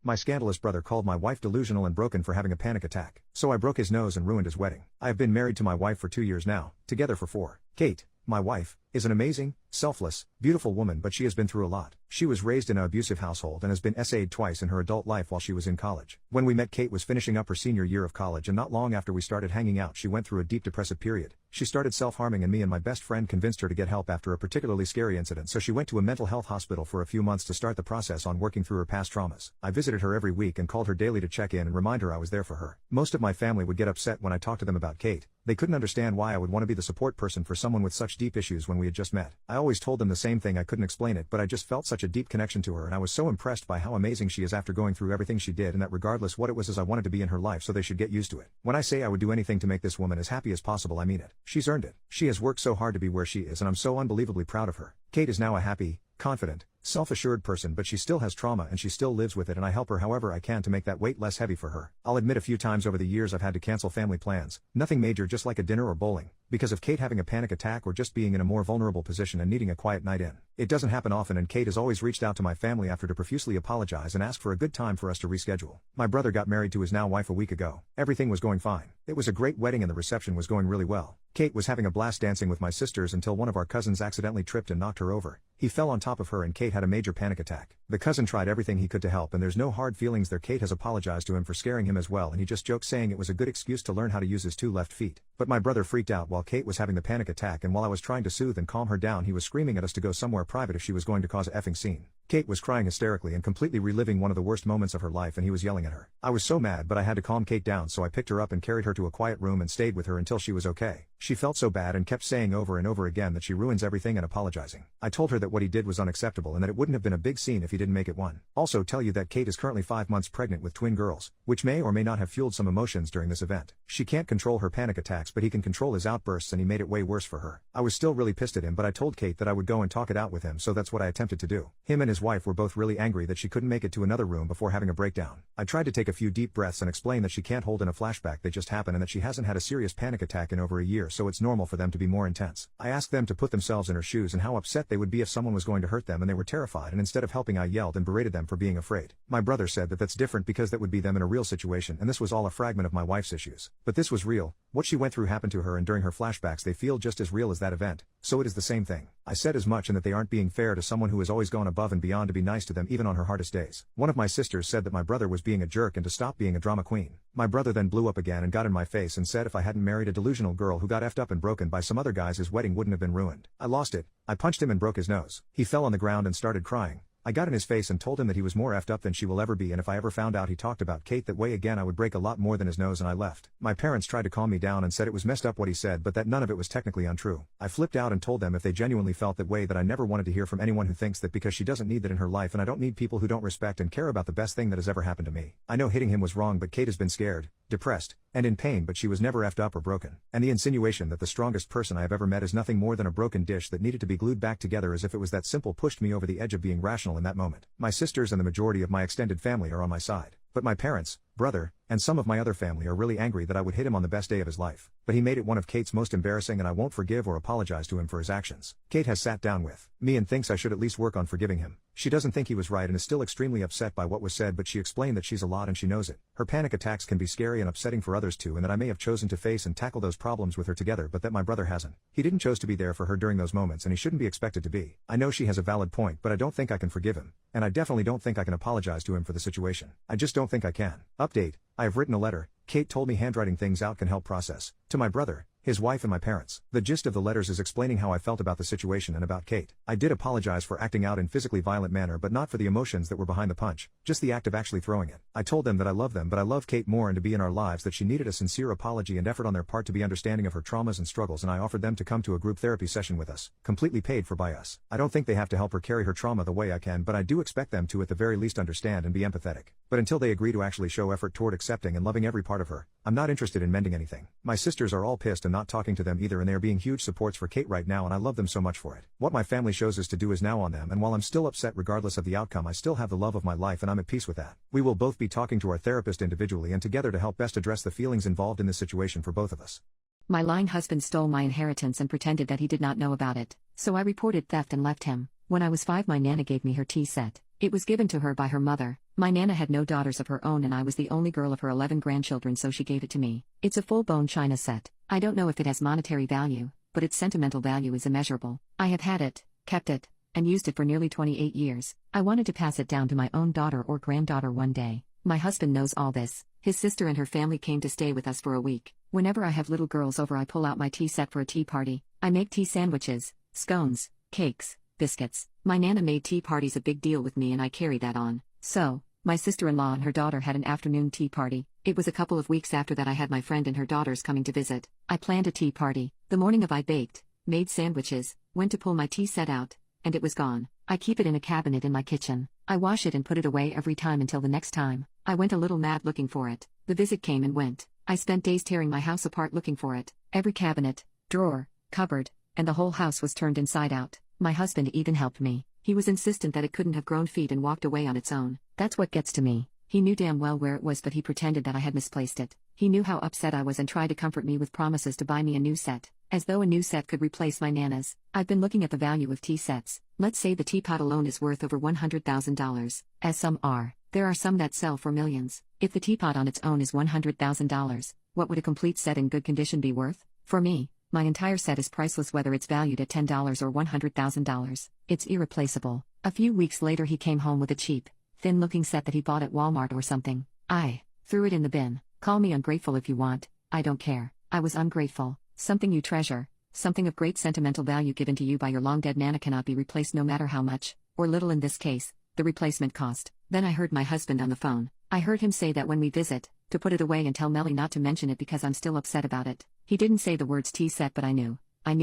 My scandalous brother called my wife delusional and broken for having a panic attack. So I broke his nose and ruined his wedding. I have been married to my wife for 2 years now, together for 4. Kate, my wife, is an amazing, selfless, beautiful woman, but she has been through a lot. She was raised in an abusive household and has been SA'd twice in her adult life while she was in college. When we met, Kate was finishing up her senior year of college, and not long after we started hanging out she went through a deep depressive period. She started self-harming, and me and my best friend convinced her to get help after a particularly scary incident, so she went to a mental health hospital for a few months to start the process on working through her past traumas. I visited her every week and called her daily to check in and remind her I was there for her. Most of my family would get upset when I talked to them about Kate. They couldn't understand why I would want to be the support person for someone with such deep issues when we had just met. I always told them the same thing, I couldn't explain it, but I just felt such a deep connection to her, and I was so impressed by how amazing she is after going through everything she did, and that regardless what it was, as I wanted to be in her life, so they should get used to it. When I say I would do anything to make this woman as happy as possible, I mean it. She's earned it. She has worked so hard to be where she is, and I'm so unbelievably proud of her. Kate is now a happy, confident, self-assured person, but she still has trauma and she still lives with it, and I help her however I can to make that weight less heavy for her. I'll admit a few times over the years I've had to cancel family plans, nothing major, just like a dinner or bowling, because of Kate having a panic attack or just being in a more vulnerable position and needing a quiet night in. It doesn't happen often, and Kate has always reached out to my family after to profusely apologize and ask for a good time for us to reschedule. My brother got married to his now wife a week ago. Everything was going fine. It was a great wedding and the reception was going really well. Kate was having a blast dancing with my sisters until one of our cousins accidentally tripped and knocked her over. He fell on top of her and Kate had a major panic attack. The cousin tried everything he could to help, and there's no hard feelings there. Kate has apologized to him for scaring him as well, and he just joked saying it was a good excuse to learn how to use his 2 left feet. But my brother freaked out while Kate was having the panic attack, and while I was trying to soothe and calm her down, he was screaming at us to go somewhere private if she was going to cause a effing scene. Kate was crying hysterically and completely reliving one of the worst moments of her life, and he was yelling at her. I was so mad, but I had to calm Kate down, so I picked her up and carried her to a quiet room and stayed with her until she was okay. She felt so bad and kept saying over and over again that she ruins everything and apologizing. I told her that what he did was unacceptable and that it wouldn't have been a big scene if he didn't make it one. Also tell you that Kate is currently 5 months pregnant with twin girls, which may or may not have fueled some emotions during this event. She can't control her panic attacks, but he can control his outbursts, and he made it way worse for her. I was still really pissed at him, but I told Kate that I would go and talk it out with him, so that's what I attempted to do. Him and his wife were both really angry that she couldn't make it to another room before having a breakdown. I tried to take a few deep breaths and explain that she can't hold in a flashback, they just happen, and that she hasn't had a serious panic attack in over a year, so it's normal for them to be more intense. I asked them to put themselves in her shoes and how upset they would be if someone was going to hurt them, and they were terrified, and instead of helping I yelled and berated them for being afraid. My brother said that that's different because that would be them in a real situation, and this was all a fragment of my wife's issues. But this was real. What she went through happened to her, and during her flashbacks they feel just as real as that event, so it is the same thing. I said as much, and that they aren't being fair to someone who has always gone above and beyond to be nice to them even on her hardest days. One of my sisters said that my brother was being a jerk and to stop being a drama queen. My brother then blew up again and got in my face and said if I hadn't married a delusional girl who got effed up and broken by some other guys, his wedding wouldn't have been ruined. I lost it. I punched him and broke his nose. He fell on the ground and started crying. I got in his face and told him that he was more effed up than she will ever be, and if I ever found out he talked about Kate that way again I would break a lot more than his nose, and I left. My parents tried to calm me down and said it was messed up what he said, but that none of it was technically untrue. I flipped out and told them if they genuinely felt that way, that I never wanted to hear from anyone who thinks that, because she doesn't need that in her life, and I don't need people who don't respect and care about the best thing that has ever happened to me. I know hitting him was wrong, but Kate has been scared, depressed, and in pain, but she was never effed up or broken. And the insinuation that the strongest person I have ever met is nothing more than a broken dish that needed to be glued back together as if it was that simple pushed me over the edge of being rational in that moment. My sisters and the majority of my extended family are on my side. But my parents, brother, and some of my other family are really angry that I would hit him on the best day of his life. But he made it one of Kate's most embarrassing, and I won't forgive or apologize to him for his actions. Kate has sat down with me and thinks I should at least work on forgiving him. She doesn't think he was right and is still extremely upset by what was said, but she explained that she's a lot and she knows it. Her panic attacks can be scary and upsetting for others too, and that I may have chosen to face and tackle those problems with her together, but that my brother hasn't. He didn't choose to be there for her during those moments, and he shouldn't be expected to be. I know she has a valid point, but I don't think I can forgive him, and I definitely don't think I can apologize to him for the situation. I just don't think I can. Update: I have written a letter. Kate told me handwriting things out can help process. To my brother, his wife, and my parents. The gist of the letters is explaining how I felt about the situation and about Kate. I did apologize for acting out in physically violent manner, but not for the emotions that were behind the punch, just the act of actually throwing it. I told them that I love them, but I love Kate more and to be in our lives, that she needed a sincere apology and effort on their part to be understanding of her traumas and struggles, and I offered them to come to a group therapy session with us, completely paid for by us. I don't think they have to help her carry her trauma the way I can, but I do expect them to at the very least understand and be empathetic. But until they agree to actually show effort toward accepting and loving every part of her, I'm not interested in mending anything. My sisters are all pissed and not talking to them either, and they are being huge supports for Kate right now, and I love them so much for it. What my family shows us to do is now on them, and while I'm still upset regardless of the outcome, I still have the love of my life and I'm at peace with that. We will both be talking to our therapist individually and together to help best address the feelings involved in this situation for both of us. My lying husband stole my inheritance and pretended that he did not know about it, so I reported theft and left him. When I was 5, my nana gave me her tea set. It was given to her by her mother. My Nana had no daughters of her own and I was the only girl of her 11 grandchildren, so she gave it to me. It's a full-bone china set. I don't know if it has monetary value, but its sentimental value is immeasurable. I have had it, kept it, and used it for nearly 28 years. I wanted to pass it down to my own daughter or granddaughter one day. My husband knows all this. His sister and her family came to stay with us for a week. Whenever I have little girls over, I pull out my tea set for a tea party. I make tea sandwiches, scones, cakes, biscuits. My Nana made tea parties a big deal with me and I carry that on. So, my sister-in-law and her daughter had an afternoon tea party. It was a couple of weeks after that I had my friend and her daughters coming to visit. I planned a tea party. The morning of I baked, made sandwiches, went to pull my tea set out, and it was gone. I keep it in a cabinet in my kitchen. I wash it and put it away every time until the next time. I went a little mad looking for it. The visit came and went. I spent days tearing my house apart looking for it. Every cabinet, drawer, cupboard, and the whole house was turned inside out. My husband even helped me. He was insistent that it couldn't have grown feet and walked away on its own. That's what gets to me. He knew damn well where it was, but he pretended that I had misplaced it. He knew how upset I was and tried to comfort me with promises to buy me a new set. As though a new set could replace my Nana's. I've been looking at the value of tea sets. Let's say the teapot alone is worth over $100,000, as some are. There are some that sell for millions. If the teapot on its own is $100,000, what would a complete set in good condition be worth? For me, my entire set is priceless, whether it's valued at $10 or $100,000. It's irreplaceable. A few weeks later he came home with a cheap, thin-looking set that he bought at Walmart or something. I threw it in the bin. Call me ungrateful if you want, I don't care. I was ungrateful. Something you treasure, something of great sentimental value given to you by your long-dead Nana cannot be replaced no matter how much, or little in this case, the replacement cost. Then I heard my husband on the phone. I heard him say that when we visit, to put it away and tell Melly not to mention it because I'm still upset about it. He didn't say the words tea set, but I knew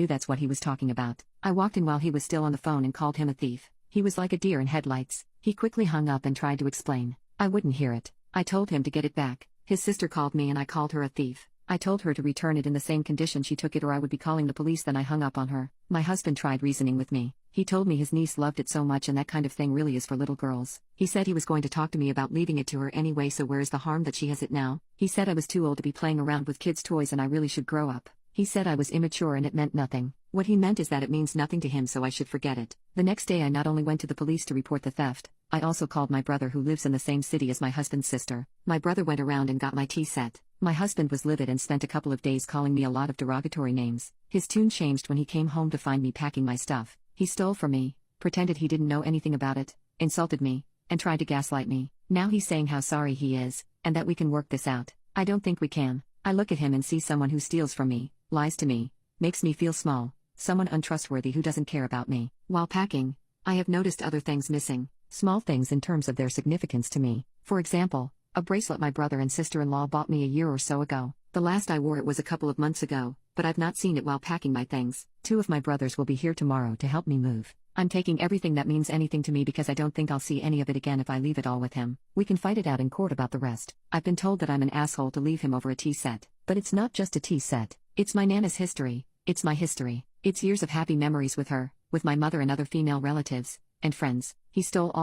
that's what he was talking about. I walked in while he was still on the phone and called him a thief. He was like a deer in headlights. He quickly hung up and tried to explain. I wouldn't hear it. I told him to get it back. His sister called me and I called her a thief. I told her to return it in the same condition she took it or I would be calling the police. Then I hung up on her. My husband tried reasoning with me. He told me his niece loved it so much and that kind of thing really is for little girls. He said he was going to talk to me about leaving it to her anyway, so where's the harm that she has it now? He said I was too old to be playing around with kids' toys and I really should grow up. He said I was immature and it meant nothing. What he meant is that it means nothing to him, so I should forget it. The next day I not only went to the police to report the theft, I also called my brother who lives in the same city as my husband's sister. My brother went around and got my tea set. My husband was livid and spent a couple of days calling me a lot of derogatory names. His tune changed when he came home to find me packing my stuff. He stole from me, pretended he didn't know anything about it, insulted me, and tried to gaslight me. Now he's saying how sorry he is, and that we can work this out. I don't think we can. I look at him and see someone who steals from me, lies to me, makes me feel small, someone untrustworthy who doesn't care about me. While packing, I have noticed other things missing. Small things in terms of their significance to me. For example, a bracelet my brother and sister-in-law bought me a year or so ago. The last I wore it was a couple of months ago, but I've not seen it while packing my things. 2 of my brothers will be here tomorrow to help me move. I'm taking everything that means anything to me because I don't think I'll see any of it again if I leave it all with him. We can fight it out in court about the rest. I've been told that I'm an asshole to leave him over a tea set. But it's not just a tea set. It's my Nana's history. It's my history. It's years of happy memories with her, with my mother and other female relatives and friends. He stole all